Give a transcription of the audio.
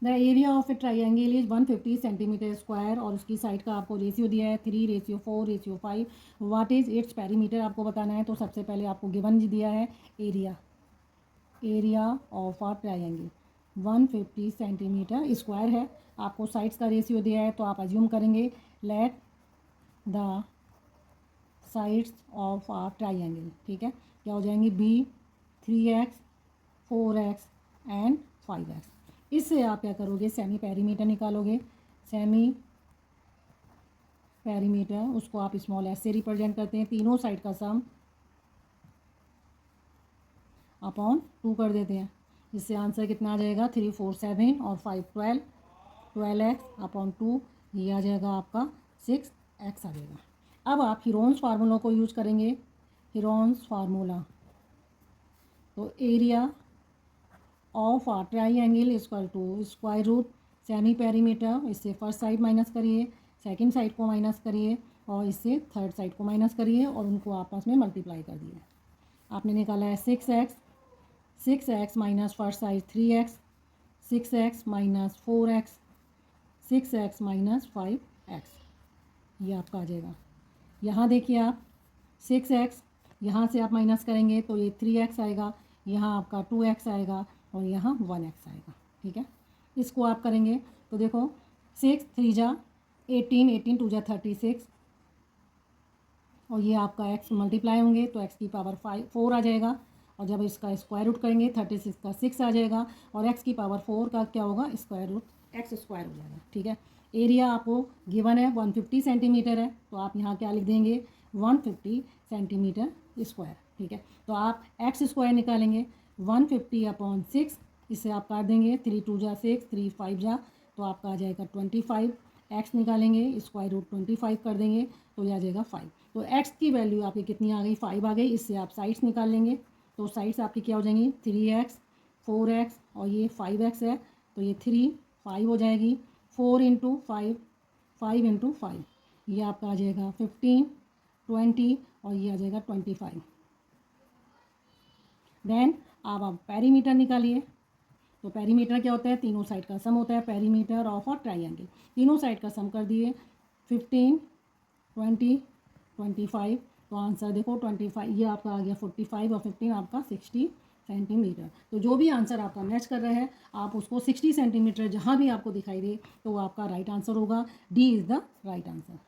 The area of A triangle is 150 centimetre square और उसकी side का आपको रेशियो दिया है 3:4:5। व्हाट इज इट्स पेरीमीटर आपको बताना है। तो सबसे पहले आपको गिवन दिया है area of a triangle 150 centimetre square है। आपको साइड्स का रेशियो दिया है तो आप अज्यूम करेंगे let the sides of a triangle, ठीक है, क्या हो जाएंगी B 3x 4x and 5x। इससे आप क्या करोगे सेमी पेरीमीटर निकालोगे। सेमी पेरीमीटर उसको आप स्मॉल एस से रिप्रेजेंट करते हैं। तीनों साइड का सम अपॉन 2 कर देते हैं। इससे आंसर कितना आ जाएगा 3 4 7 और 5 12 12x अपॉन 2, ये आ जाएगा आपका 6x आ जाएगा। अब आप हीरोन्स फार्मूला को यूज करेंगे। हीरोन्स फार्मूला, तो area of a triangle equal to square root semi perimeter, इससे फर्स्ट साइड माइनस करिए, सेकंड साइड को माइनस करिए और इससे थर्ड साइड को माइनस करिए और उनको आपस में मल्टीप्लाई कर दिए। आपने निकाला है 6x minus first side 3x, 6x minus 4x, 6x minus 5x, ये आपका आ जाएगा। यहाँ देखिए आप 6x यहाँ से आप माइनस करेंगे तो ये 3x आएगा, यहाँ आपका 2x आएगा और यहाँ 1x आएगा, ठीक है। इसको आप करेंगे तो देखो 6 3 जा 18, 18 2 जा 36 और ये आपका x मल्टीप्लाई होंगे तो x की पावर 4 आ जाएगा और जब इसका स्क्वायर रूट करेंगे 36 का 6 आ जाएगा और x की पावर 4 का क्या होगा स्क्वायर रूट x स्क्वायर हो जाएगा, ठीक है। एरिया आपको गिवन है 150 सेंटीमीटर है तो आप यहाँ क्या लिख देंगे 150 सेंटीमीटर स्क्वायर, ठीक है। तो आप एक्स स्क्वायर निकालेंगे 150 अपॉन 6, इससे आप काट देंगे 3 2 जा 6 3 5 जा तो आपका आ जाएगा 25। एक्स निकालेंगे स्क्वायर रूट 25 कर देंगे तो यह आ जाएगा 5। तो एक्स की वैल्यू आपकी कितनी आ गई 5 आ गई। इससे आप साइड्स निकाल लेंगे तो साइड्स आपकी क्या हो जाएंगी 3x 4x और ये 5x है तो ये 3 5 हो जाएगी। 4 इंटू 5 5 इंटू 5 ये आपका आ जाएगा 15 20 और ये आ जाएगा 25। देन आप पेरीमीटर निकालिए। तो पेरीमीटर क्या होता है तीनों साइड का सम होता है। पेरीमीटर ऑफ अ ट्राइंगल तीनों साइड का सम कर दिए 15 20 25 तो आंसर देखो 25 ये आपका आ गया 45 और 15 आपका 60 सेंटीमीटर। तो जो भी आंसर आपका मैच कर रहा है आप उसको 60 सेंटीमीटर जहाँ भी आपको दिखाई दे तो वो आपका राइट आंसर होगा। D is the right answer.